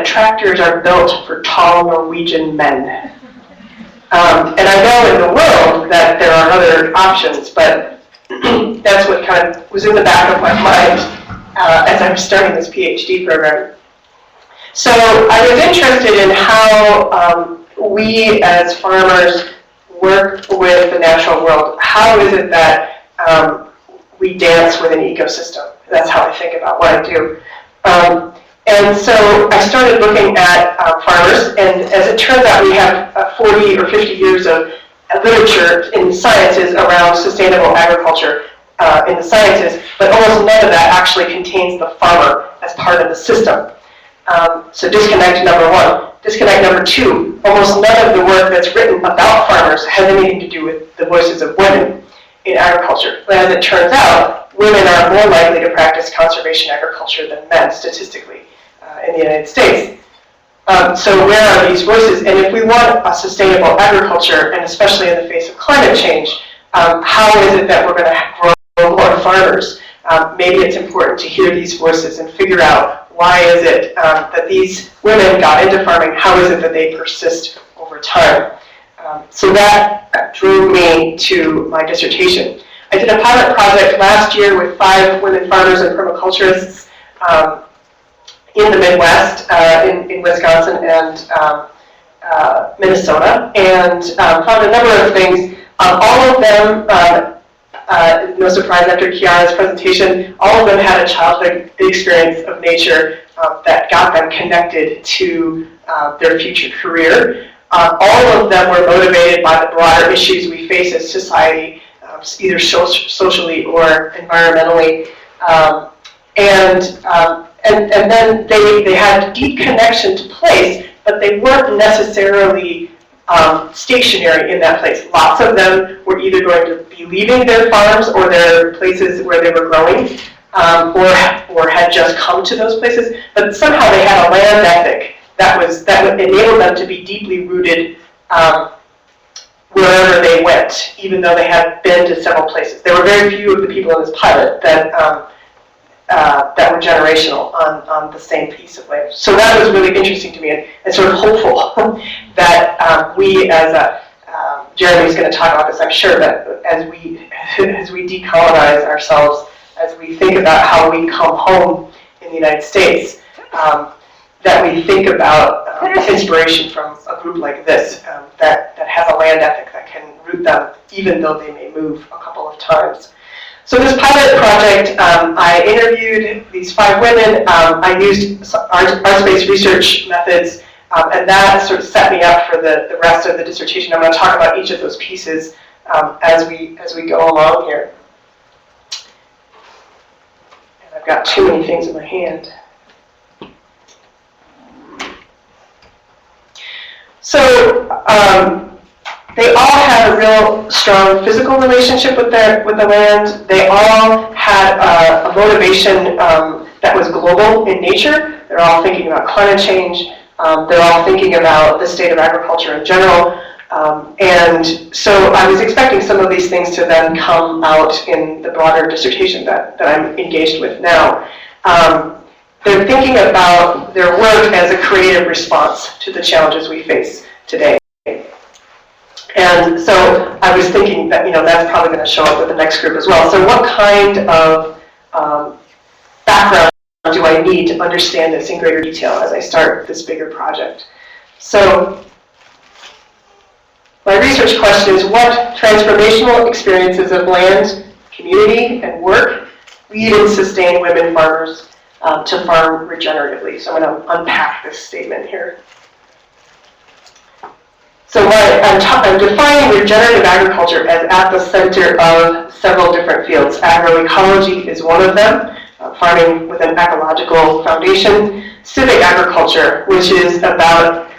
that tractors are built for tall Norwegian men. And I know in the world that there are other options, but that's what kind of was in the back of my mind as I was starting this PhD program. So I was interested in how we as farmers work with the natural world. How is it that we dance with an ecosystem? That's how I think about what I do. And so I started looking at farmers, and as it turns out, we have 40 or 50 years of literature in sciences around sustainable agriculture in the sciences, but almost none of that actually contains the farmer as part of the system. So disconnect number one. Disconnect number two, almost none of the work that's written about farmers has anything to do with the voices of women in agriculture. But as it turns out, women are more likely to practice conservation agriculture than men, statistically, in the United States. So where are these voices? And if we want a sustainable agriculture, and especially in the face of climate change, how is it that we're going to grow more farmers? Maybe it's important to hear these voices and figure out why is it that these women got into farming? How is it that they persist over time? So that drew me to my dissertation. I did a pilot project last year with 5 women farmers and permaculturists in the Midwest, in Wisconsin and Minnesota, and found a number of things. All of them, no surprise after Kiara's presentation, all of them had a childhood experience of nature that got them connected to their future career. All of them were motivated by the broader issues we face as society, either socially or environmentally. And then they had deep connection to place, but they weren't necessarily stationary in that place. Lots of them were either going to be leaving their farms or their places where they were growing, or had just come to those places, but somehow they had a land ethic that would enable them to be deeply rooted wherever they went, even though they had been to several places. There were very few of the people in this pilot that were generational on the same piece of land. So that was really interesting to me and sort of hopeful that we as Jeremy's going to talk about this, I'm sure, that as we decolonize ourselves, as we think about how we come home in the United States, that we think about inspiration from a group like this that has a land ethic that can root them even though they may move a couple of times. So this pilot project, I interviewed these 5 women. I used arts-based research methods, and that sort of set me up for the rest of the dissertation. I'm going to talk about each of those pieces as we go along here. And I've got too many things in my hand. So they all had a real strong physical relationship with the land. They all had a motivation that was global in nature. They're all thinking about climate change. They're all thinking about the state of agriculture in general. And so I was expecting some of these things to then come out in the broader dissertation that I'm engaged with now. They're thinking about their work as a creative response to the challenges we face today. And so I was thinking that, that's probably going to show up with the next group as well. So what kind of background do I need to understand this in greater detail as I start this bigger project? So my research question is, what transformational experiences of land, community, and work lead and sustain women farmers to farm regeneratively? So I'm going to unpack this statement here. So I'm defining regenerative agriculture as at the center of several different fields. Agroecology is one of them, farming with an ecological foundation. Civic agriculture, which is about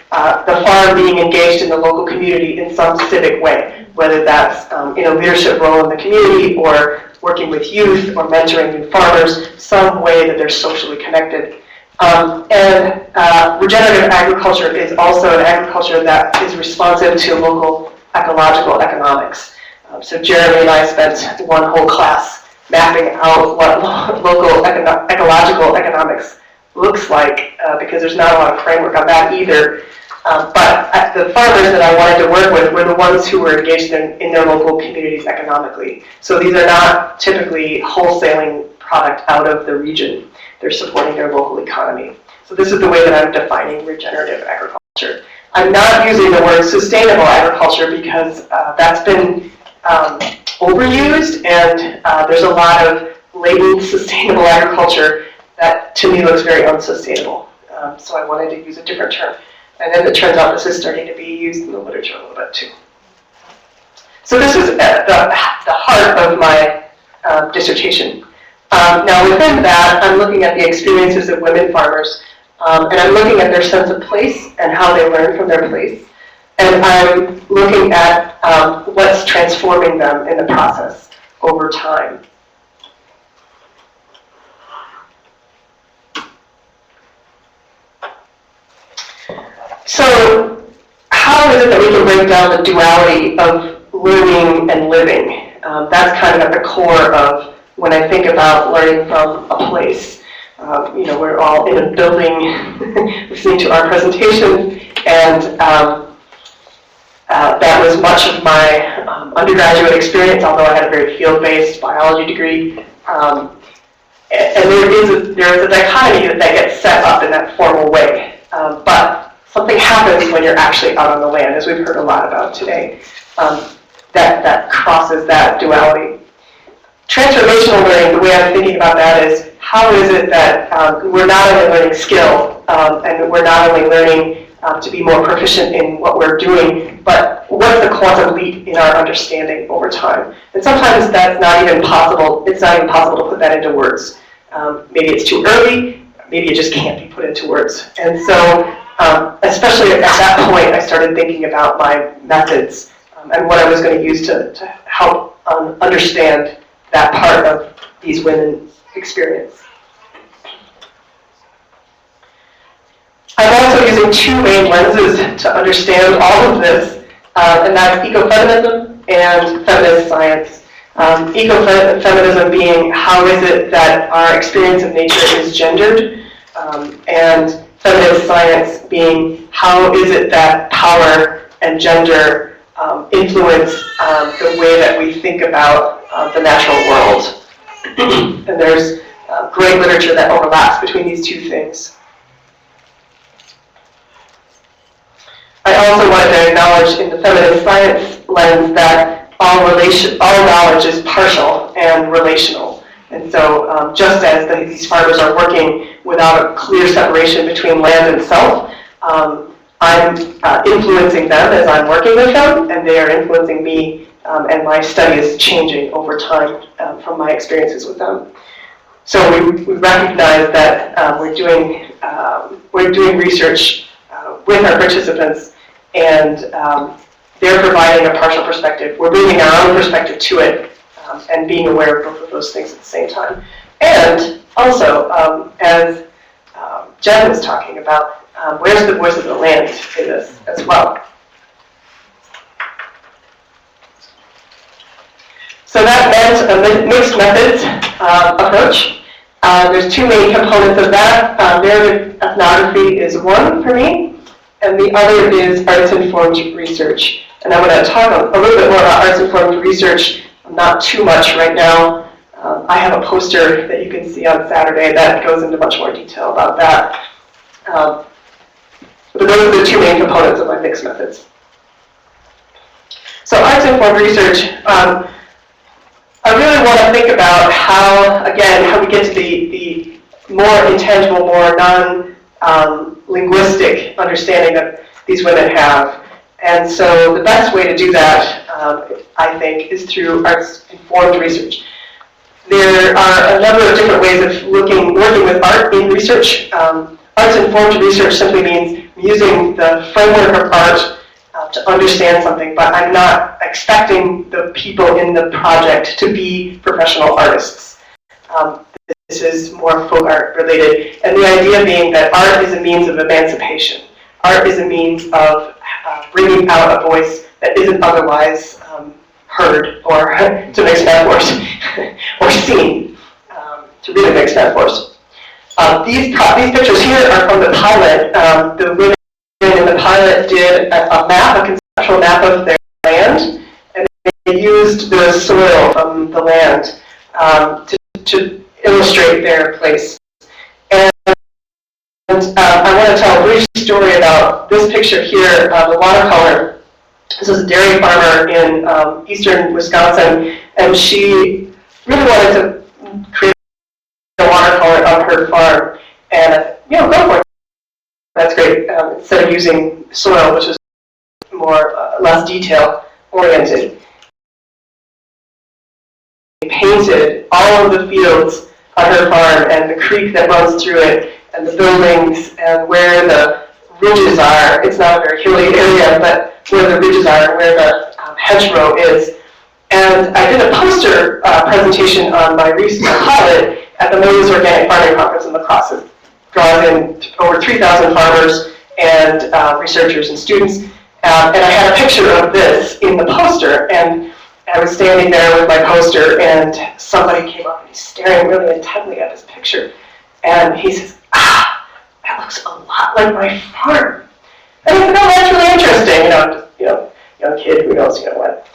the farm being engaged in the local community in some civic way, whether that's in a leadership role in the community or working with youth or mentoring new farmers, some way that they're socially connected. And regenerative agriculture is also an agriculture that is responsive to local ecological economics. So Jeremy and I spent one whole class mapping out what local ecological economics looks like, because there's not a lot of framework on that either. But the farmers that I wanted to work with were the ones who were engaged in their local communities economically. So these are not typically wholesaling product out of the region. They're supporting their local economy. So this is the way that I'm defining regenerative agriculture. I'm not using the word sustainable agriculture because that's been overused, and there's a lot of latent sustainable agriculture that to me looks very unsustainable. So I wanted to use a different term. And then it turns out this is starting to be used in the literature a little bit too. So this is the heart of my dissertation. Now within that, I'm looking at the experiences of women farmers, and I'm looking at their sense of place and how they learn from their place. And I'm looking at what's transforming them in the process over time. So how is it that we can break down the duality of learning and living? That's kind of at the core of when I think about learning from a place. We're all in a building listening to our presentation, and that was much of my undergraduate experience, although I had a very field-based biology degree. And there is a dichotomy that gets set up in that formal way. But something happens when you're actually out on the land, as we've heard a lot about today, that crosses that duality. Transformational learning, the way I'm thinking about that is, how is it that we're not only learning skill, and we're not only learning to be more proficient in what we're doing, but what's the quantum leap in our understanding over time? And sometimes that's not even possible. It's not even possible to put that into words. Maybe it's too early. Maybe it just can't be put into words. And so, especially at that point, I started thinking about my methods and what I was going to use to help understand that part of these women's experience. I'm also using two main lenses to understand all of this, and that's ecofeminism and feminist science. Ecofeminism being how is it that our experience of nature is gendered, and feminist science being how is it that power and gender influence the way that we think about the natural world. And there's great literature that overlaps between these two things. I also wanted to acknowledge in the feminist science lens that all knowledge is partial and relational. And so just as these farmers are working without a clear separation between land and self, I'm influencing them as I'm working with them, and they are influencing me, and my study is changing over time from my experiences with them. So we recognize that we're doing research with our participants, and they're providing a partial perspective. We're bringing our own perspective to it, and being aware of both of those things at the same time. And also, as Jen was talking about, where's the voice of the land in this as well? So that meant a mixed methods approach. There's two main components of that. Narrative ethnography is one for me, and the other is arts-informed research. And I'm going to talk a little bit more about arts-informed research, not too much right now. I have a poster that you can see on Saturday that goes into much more detail about that. But those are the two main components of my mixed methods. So arts-informed research, I really want to think about how we get to the more intangible, more non-linguistic understanding that these women have. And so the best way to do that, I think, is through arts-informed research. There are a number of different ways of working with art in research. Arts-informed research simply means using the framework of art to understand something, but I'm not expecting the people in the project to be professional artists. This is more folk art related, and the idea being that art is a means of emancipation. Art is a means of bringing out a voice that isn't otherwise heard, or to mix metaphors, or seen, to really mix metaphors. These pictures here are from the pilot. The women in the pilot did a conceptual map of their land, and they used the soil from the land to illustrate their place. And I want to tell a brief story about this picture here, the watercolor. This is a dairy farmer in eastern Wisconsin, and she really wanted to create a watercolor of her farm. And go for it. That's great. Instead of using soil, which is less detail oriented. Painted all of the fields on her farm and the creek that runs through it and the buildings and where the ridges are. It's not a very hilly area, but where the ridges are and where the hedgerow is. And I did a poster presentation on my recent pilot at the Moses Organic Farming Conference in La Crosse. It draws in over 3,000 farmers and researchers and students. And I had a picture of this in the poster, and I was standing there with my poster, and somebody came up and he's staring really intently at this picture. And he says, that looks a lot like my farm. And I said, oh, that's really interesting. Young kid, who knows, what.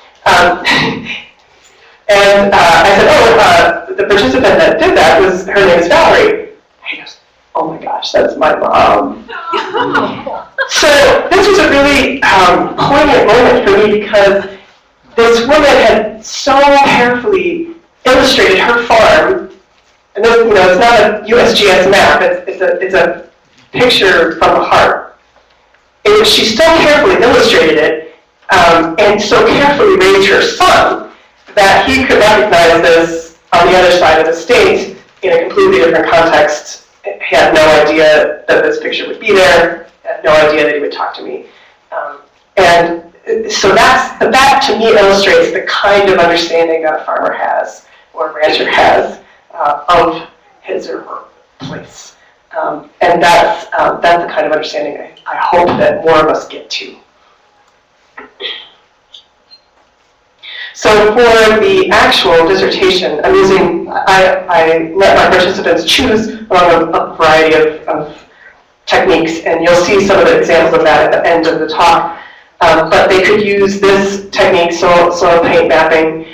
And I said, the participant that did that her name is Valerie. And he goes, oh my gosh, that's my mom. So this was a really poignant moment for me, because this woman had so carefully illustrated her farm. And this, it's not a USGS map, it's a picture from the heart. She so carefully illustrated it, and so carefully raised her son, that he could recognize this on the other side of the state in a completely different context. He had no idea that this picture would be there, had no idea that he would talk to me. And so that to me illustrates the kind of understanding that a farmer has, or a rancher has, of his or her place. And that's the kind of understanding I hope that more of us get to. So for the actual dissertation, I let my participants choose among a variety of techniques, and you'll see some of the examples of that at the end of the talk. But they could use this technique, soil paint mapping.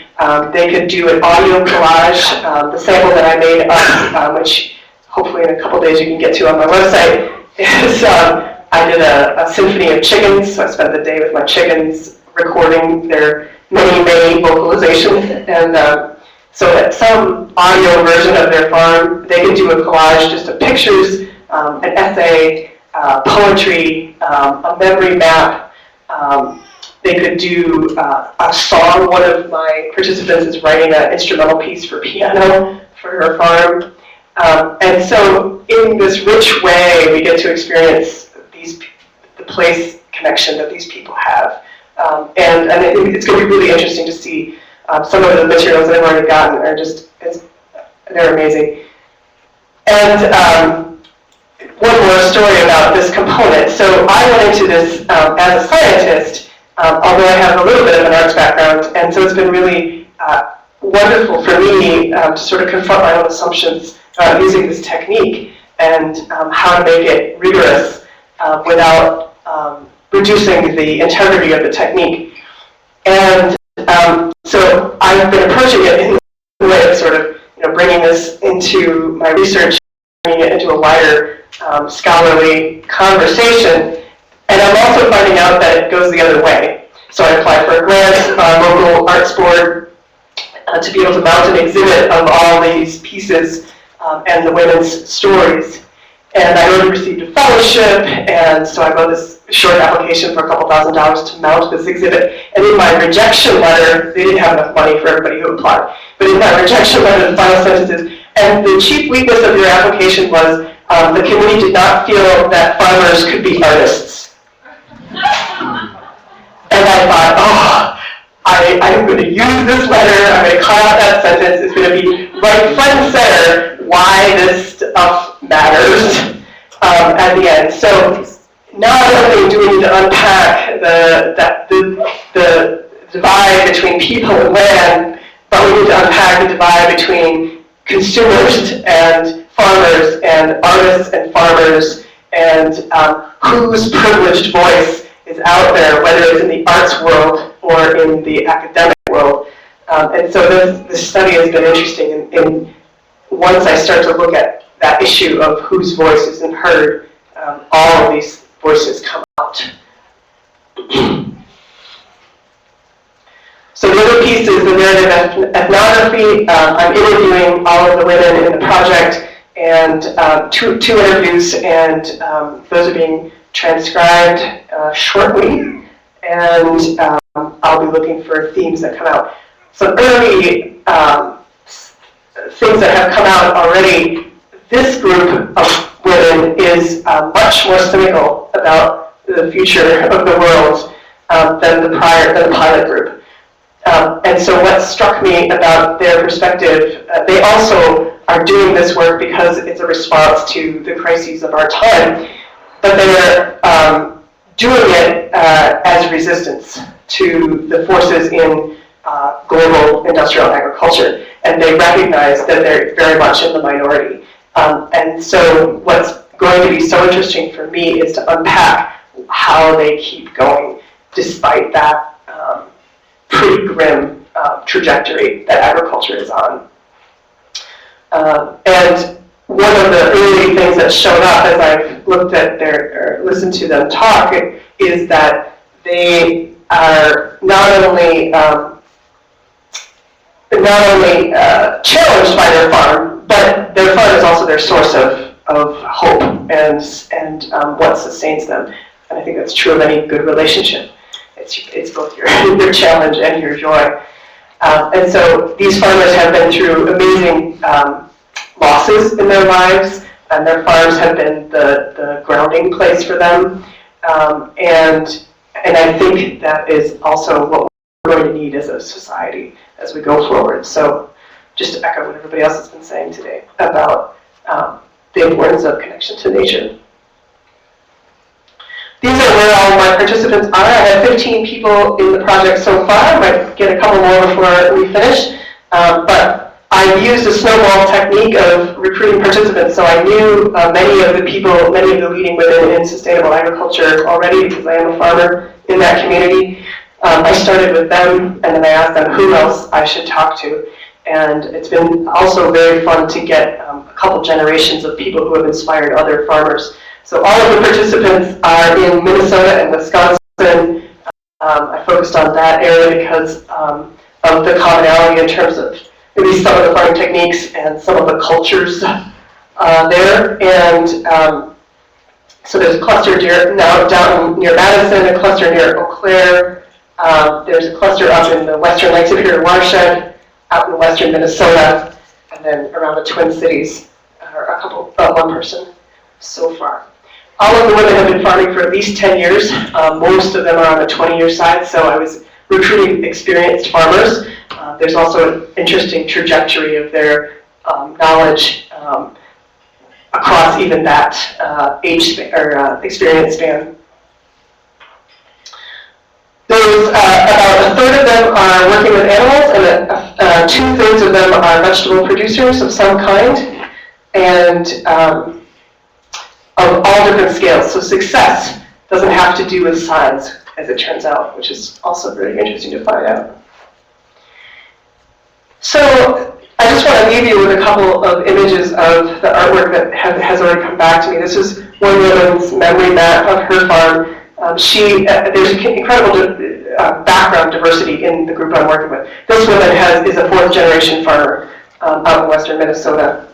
They could do an audio collage. The sample that I made up, which hopefully in a couple days you can get to on my website, is I did a symphony of chickens. So I spent the day with my chickens recording their many vocalizations. And so at some audio version of their farm, they could do a collage just of pictures, an essay, poetry, a memory map. They could do a song. One of my participants is writing an instrumental piece for piano for her farm. And so in this rich way, we get to experience the place connection that these people have. And I think it's going to be really interesting to see some of the materials that I've already gotten are they're amazing. And one more story about this component. So I went into this as a scientist, although I have a little bit of an arts background, and so it's been really wonderful for me to sort of confront my own assumptions using this technique and how to make it rigorous without reducing the integrity of the technique. And so I've been approaching it in the way of sort of bringing this into my research, bringing it into a wider scholarly conversation, and I'm also finding out that it goes the other way. So I applied for a grant, local arts board, to be able to mount an exhibit of all these pieces and the women's stories. And I already received a fellowship, and so I wrote this short application for a couple $1,000s to mount this exhibit. And in my rejection letter, they didn't have enough money for everybody who applied, but in my rejection letter, the final sentence is, and the chief weakness of your application was the committee did not feel that farmers could be artists. And I thought, I'm going to use this letter, I'm going to cut out that sentence, it's going to be right front and center why this stuff matters at the end. So not only do we need to unpack the divide between people and land, but we need to unpack the divide between consumers and farmers and artists and farmers and whose privileged voice is out there, whether it's in the arts world or in the academic world. And so this study has been interesting in once I start to look at that issue of whose voice isn't heard, all of these voices come out. So the other piece is the narrative ethnography. I'm interviewing all of the women in the project, and two interviews, and those are being transcribed shortly, and I'll be looking for themes that come out. Some early things that have come out already. This group of women is much more cynical about the future of the world than the pilot group. And so what struck me about their perspective, they also are doing this work because it's a response to the crises of our time, but they're doing it as resistance to the forces in global industrial agriculture, and they recognize that they're very much in the minority. And so what's going to be so interesting for me is to unpack how they keep going despite that pretty grim trajectory that agriculture is on. And one of the early things that showed up as I've looked at or listened to them talk is that they are not only challenged by their farm, but their farm is also their source of hope and what sustains them. And I think that's true of any good relationship. It's both your challenge and your joy. And so these farmers have been through amazing losses in their lives, and their farms have been the grounding place for them. And I think that is also what we're going to need as a society as we go forward. So just to echo what everybody else has been saying today about the importance of connection to nature. These are where all my participants are. I have 15 people in the project so far. I might get a couple more before we finish. But I've used a snowball technique of recruiting participants, so I knew many of the leading women in sustainable agriculture already because I am a farmer in that community. I started with them, and then I asked them who else I should talk to. And it's been also very fun to get a couple generations of people who have inspired other farmers. So all of the participants are in Minnesota and Wisconsin. I focused on that area because of the commonality in terms of maybe some of the farming techniques and some of the cultures there. And so there's a cluster now down near Madison, a cluster near Eau Claire. There's a cluster up in the Western Lake Superior watershed, out in western Minnesota, and then around the Twin Cities, or one person so far. All of the women have been farming for at least 10 years. Most of them are on the 20-year side, so I was recruiting experienced farmers. There's also an interesting trajectory of their knowledge across even that age span, or experience span. Those, about a third of them are working with animals, and 2/3 of them are vegetable producers of some kind, and of all different scales. So success doesn't have to do with size, as it turns out, which is also very interesting to find out. So I just want to leave you with a couple of images of the artwork that has already come back to me. This is one woman's memory map of her farm. There's incredible background diversity in the group I'm working with. This woman is a 4th generation farmer out in western Minnesota.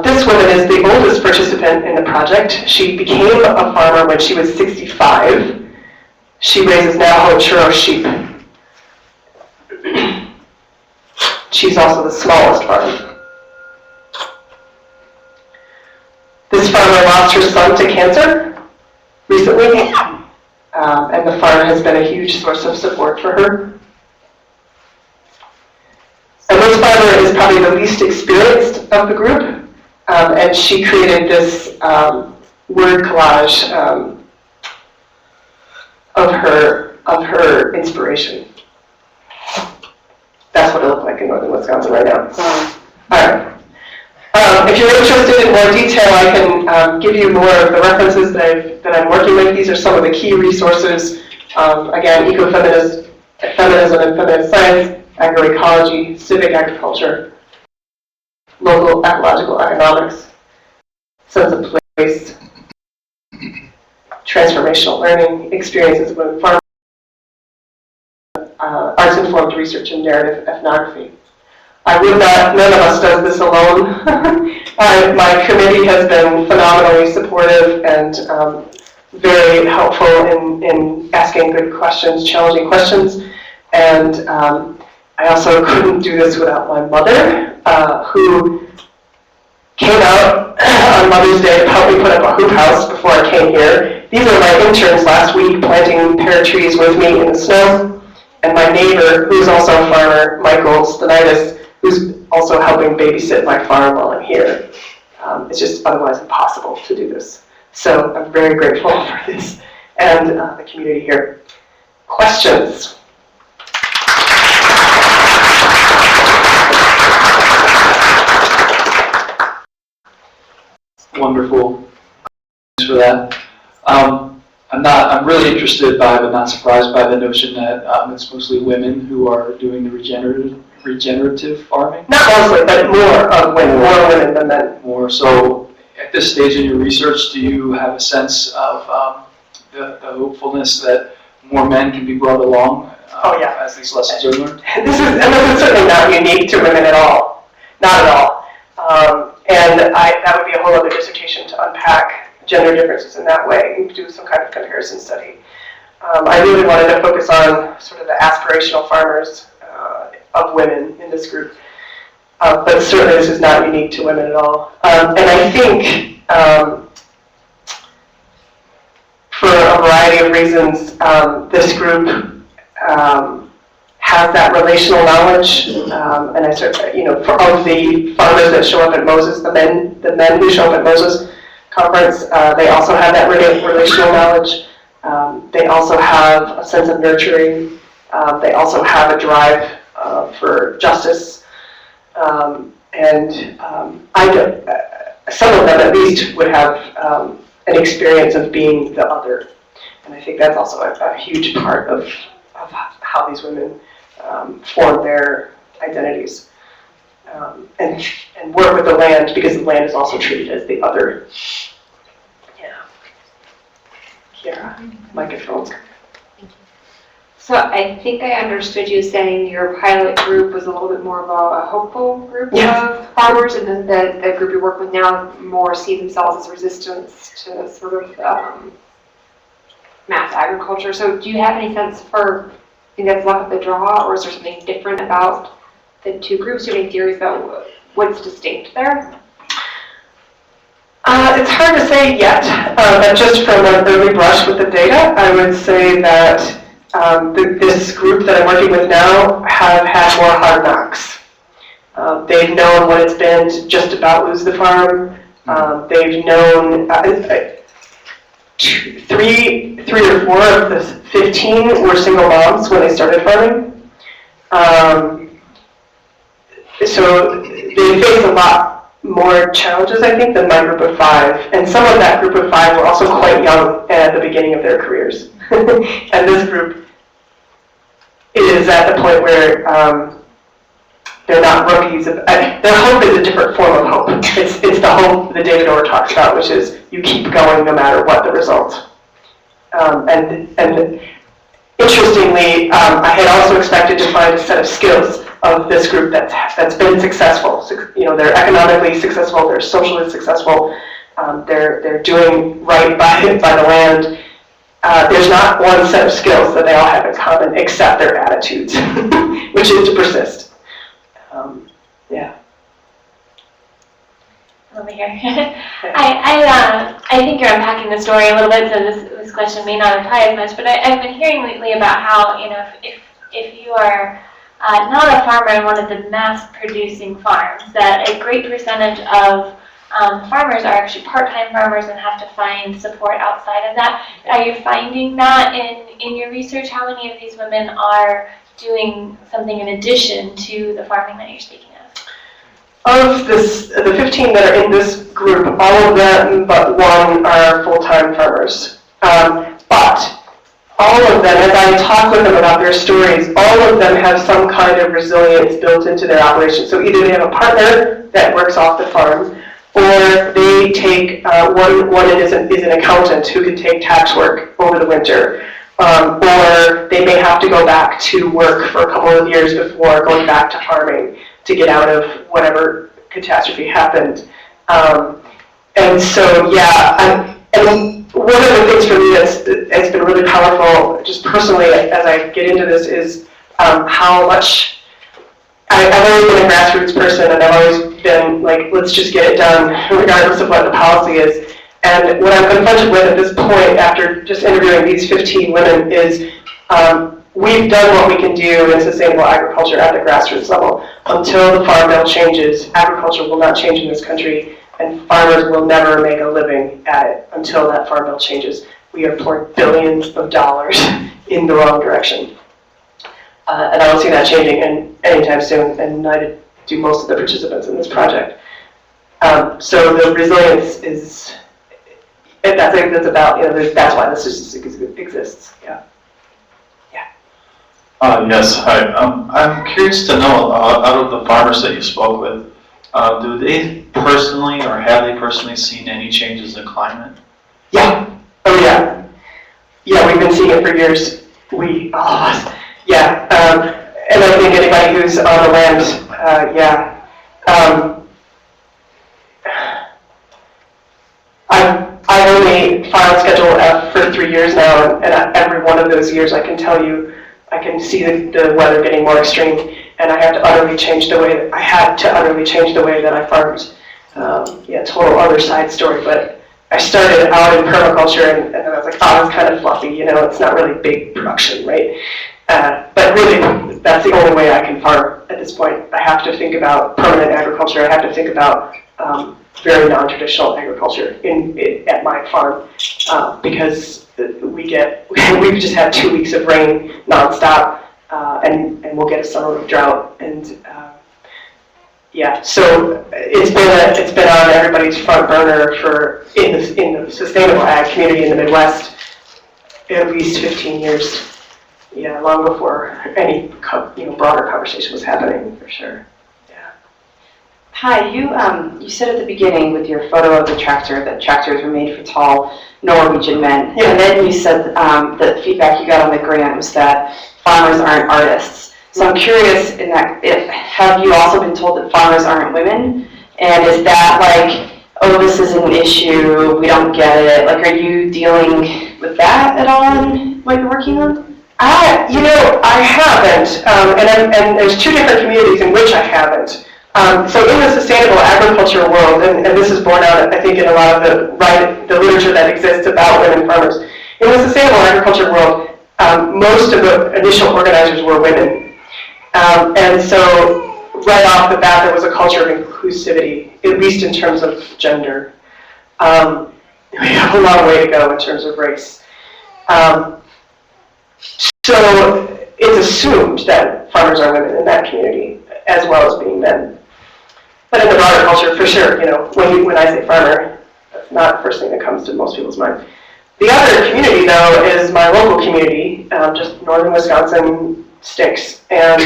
This woman is the oldest participant in the project. She became a farmer when she was 65. She raises Navajo churro sheep. She's also the smallest farmer. This farmer lost her son to cancer recently, and the farm has been a huge source of support for her. And this farmer is probably the least experienced of the group, and she created this word collage of her inspiration. That's what it looks like in northern Wisconsin right now. All right. If you're interested in more detail, I can give you more of the references that I'm working with. These are some of the key resources. Again, ecofeminism and feminist science, agroecology, civic agriculture, local ecological economics, sense of place, transformational learning, experiences of women farmers, arts-informed research and narrative ethnography. I would not, none of us does this alone. My committee has been phenomenally supportive and very helpful in asking good questions, challenging questions. And I also couldn't do this without my mother, who came out on Mother's Day to help me put up a hoop house before I came here. These are my interns last week planting pear trees with me in the snow. And my neighbor, who's also a farmer, Michael Stenitis, who's also helping babysit my farm while I'm here. It's just otherwise impossible to do this. So I'm very grateful for this and the community here. Questions? Wonderful. Thanks for that. I'm really interested by, but not surprised by the notion that it's mostly women who are doing the regenerative farming. Not mostly, but more women than men. More. So at this stage in your research, do you have a sense of the hopefulness that more men can be brought along as these lessons are learned? This is certainly not unique to women at all. Not at all. And that would be a whole other dissertation to unpack gender differences in that way and do some kind of comparison study. I really wanted to focus on sort of the aspirational farmers of women in this group. But certainly this is not unique to women at all. And I think for a variety of reasons, this group has that relational knowledge. And I sort of, of the farmers that show up at Moses, the men who show up at Moses conference, they also have that relational knowledge. They also have a sense of nurturing. They also have a drive for justice. Some of them at least would have an experience of being the other. And I think that's also a huge part of how these women form their identities. And work with the land, because the land is also treated as the other. Yeah. Kiara, microphones. So I think I understood you saying your pilot group was a little bit more of a hopeful group of farmers, and then the group you work with now more see themselves as resistance to sort of mass agriculture. So do you have any sense for, I think that's luck of the draw, or is there something different about the two groups? Do you have any theories about what's distinct there? It's hard to say yet, but just from an early brush with the data, I would say that this group that I'm working with now have had more hard knocks. They've known what it's been to just about lose the farm. They've known three or four of the 15 were single moms when they started farming. So they face a lot more challenges, I think, than my group of 5. And some of that group of 5 were also quite young at the beginning of their careers. And this group is at the point where they're not rookies. Their hope is a different form of hope. It's the hope that David Orr talks about, which is you keep going no matter what the result. And interestingly, I had also expected to find a set of skills of this group that's been successful. They're economically successful, they're socially successful, they're doing right by the land. There's not one set of skills that they all have in common except their attitudes, which is to persist. Over here. I think you're unpacking the story a little bit, so this question may not apply as much, but I've been hearing lately about how, if you are not a farmer in one of the mass-producing farms, that a great percentage of farmers are actually part-time farmers and have to find support outside of that. Are you finding that in your research? How many of these women are doing something in addition to the farming that you're speaking of? Of the 15 that are in this group, all of them but one are full-time farmers. But all of them, as I talk with them about their stories, all of them have some kind of resilience built into their operation. So either they have a partner that works off the farm, or they take, one is an accountant who can take tax work over the winter, or they may have to go back to work for a couple of years before going back to farming to get out of whatever catastrophe happened. And so, yeah, and one of the things for me that's been really powerful, just personally, as I get into this, is how much I've always been a grassroots person, and I've always been like, let's just get it done, regardless of what the policy is. And what I'm confronted with at this point, after just interviewing these 15 women, is we've done what we can do in sustainable agriculture at the grassroots level. Until the Farm Bill changes, agriculture will not change in this country, and farmers will never make a living at it until that Farm Bill changes. We are pouring billions of dollars in the wrong direction. And I don't see that changing anytime soon, and neither do most of the participants in this project. So the resilience is, that's about, that's why this exists, yeah. Yes, hi. I'm curious to know, out of the farmers that you spoke with, do they personally, or have they personally seen any changes in climate? Yeah, oh yeah. Yeah, we've been seeing it for years. All of us. Yeah, and I think anybody who's on the land, yeah. I've only filed Schedule F for 3 years now, and every one of those years I can tell you, I can see the weather getting more extreme, and I had to utterly change the way that I farmed. Yeah, total other side story, but I started out in permaculture, and then I was like, oh, it's kind of fluffy, it's not really big production, right? But really, that's the only way I can farm at this point. I have to think about permanent agriculture. I have to think about very non-traditional agriculture at my farm, because we've just had 2 weeks of rain nonstop, and we'll get a summer of drought, and yeah. So it's been on everybody's front burner in the sustainable ag community in the Midwest at least 15 years. Yeah, long before any broader conversation was happening, for sure. Yeah. Hi, you said at the beginning with your photo of the tractor that tractors were made for tall Norwegian men. Yeah. And then you said the feedback you got on the grant was that farmers aren't artists. So I'm curious have you also been told that farmers aren't women? And is that like, oh, this is an issue, we don't get it? Like, are you dealing with that at all in what you're working on? I haven't, and there's 2 different communities in which I haven't. So in the sustainable agriculture world, and this is borne out, I think, in a lot of the literature that exists about women farmers. In the sustainable agriculture world, most of the initial organizers were women. And so right off the bat, there was a culture of inclusivity, at least in terms of gender. We have a long way to go in terms of race. So it's assumed that farmers are women in that community, as well as being men. But in the broader culture, for sure, when I say farmer, that's not the first thing that comes to most people's mind. The other community, though, is my local community, just northern Wisconsin sticks. And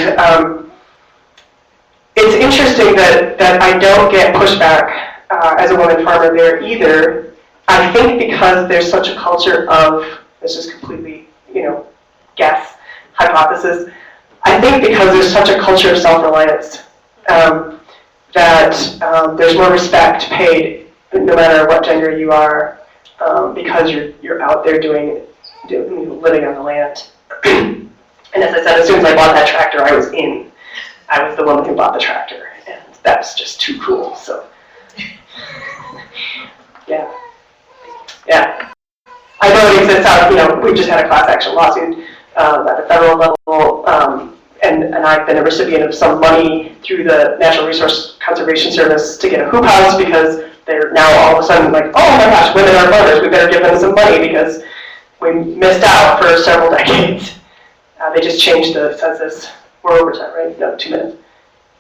it's interesting that I don't get pushback as a woman farmer there either. I think because there's such a culture of, this is completely, guess, hypothesis. I think because there's such a culture of self-reliance, that there's more respect paid no matter what gender you are, because you're out there living on the land. And as I said, as soon as I bought that tractor, I was the woman who bought the tractor, and that's just too cool. So, yeah. I know it exists out. We just had a class action lawsuit at the federal level, and I've been a recipient of some money through the Natural Resource Conservation Service to get a hoop house, because they're now all of a sudden like, oh my gosh, women are farmers, we better give them some money because we missed out for several decades. They just changed the census. We're over time, right? No, 2 minutes.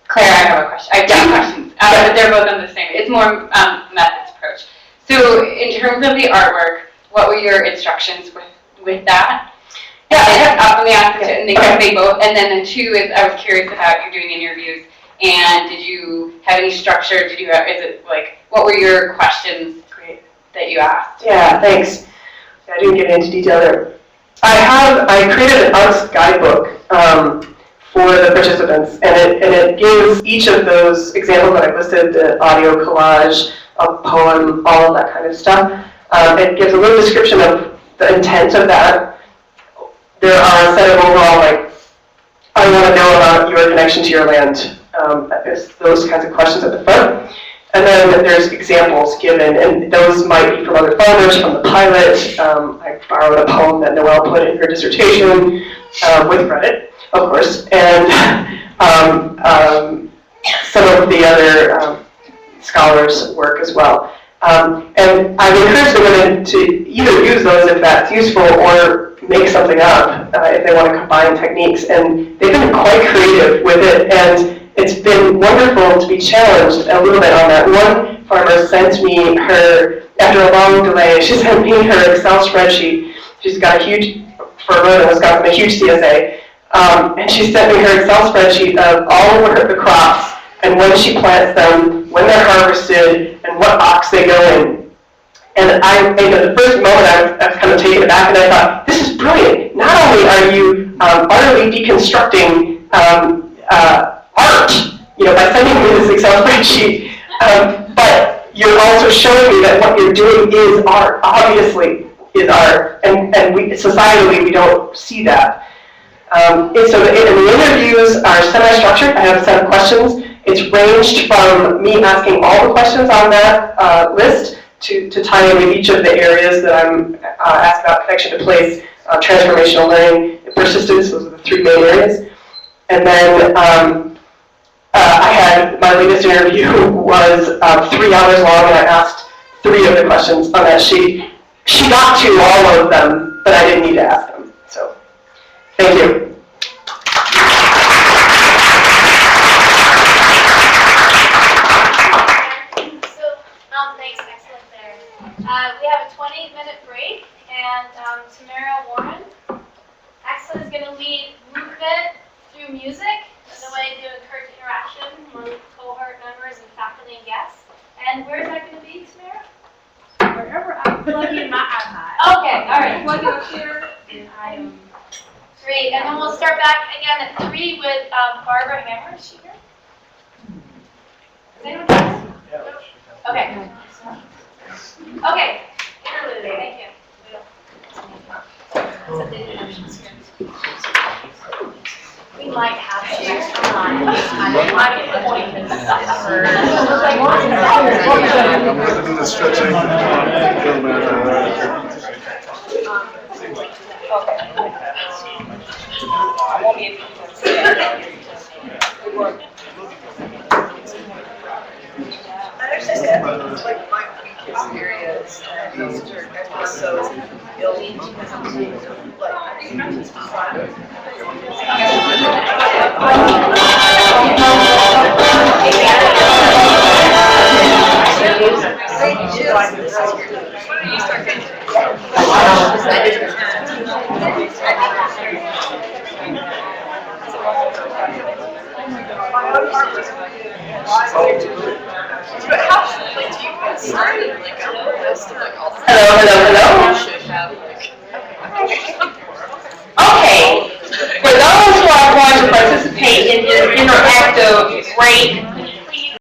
Claire, I have a question. I have two questions, but they're both on the same. It's more methods approach. So in terms of the artwork, what were your instructions with that? Yeah, Let me ask it, and they can say both. And then the two is, I was curious about you doing interviews, and did you have any structure? Did you have, is it like, what were your questions that you asked? Yeah, thanks. I didn't get into detail there. I created an arts guidebook for the participants, and it gives each of those examples that I listed, the audio collage, a poem, all of that kind of stuff. It gives a little description of the intent of that. There are a set of overall, like, I want to know about your connection to your land. There's those kinds of questions at the front. And then there's examples given, and those might be from other farmers, from the pilot. I borrowed a poem that Noelle put in her dissertation, with credit, of course, and some of the other scholars' work as well. And I've encouraged the women to either use those if that's useful, or make something up if they want to combine techniques. And they've been quite creative with it, and it's been wonderful to be challenged a little bit on that. One farmer sent me her, after a long delay, she sent me her Excel spreadsheet. She's got a huge, for Northern Wisconsin, a huge CSA. And she sent me her Excel spreadsheet of all of the crops, and when she plants them, when they're harvested, and what box they go in. And at the first moment, I was kind of taken aback, and I thought, this is brilliant. Not only are you utterly deconstructing art, by sending me this Excel spreadsheet, but you're also showing me that what you're doing is art, obviously is art, and societally we don't see that. And so the interviews are semi-structured. I have a set of questions. It's ranged from me asking all the questions on that list to tie in with each of the areas that I'm asked about: connection to place, transformational learning, and persistence. Those are the 3 main areas. And then I had, my latest interview was 3 hours long, and I asked 3 of the questions on that sheet. She got to all of them, but I didn't need to ask them. So, thank you. Thanks, excellent there. We have a 20-minute break, and Tamara Warren, excellent, is going to lead movement through music as a way to encourage interaction among cohort members and faculty and guests. And where is that going to be, Tamara? Wherever I'm plugging my iPad. Okay, all right. Plug it up here, and I am. Great, and then we'll start back again at 3 with Barbara Hammer. Is she here? Is anyone here? Okay. Okay. Thank you. We might have to next time. I might have appointments. I'm going to do the stretching. I won't be able to do that. I actually said, like, my experience, and those are so ill, like, I think it's fun. My own part was but how do you get started? Like, I'm almost like all the Hello. should have like. Okay, for those who are going to participate in this interactive break,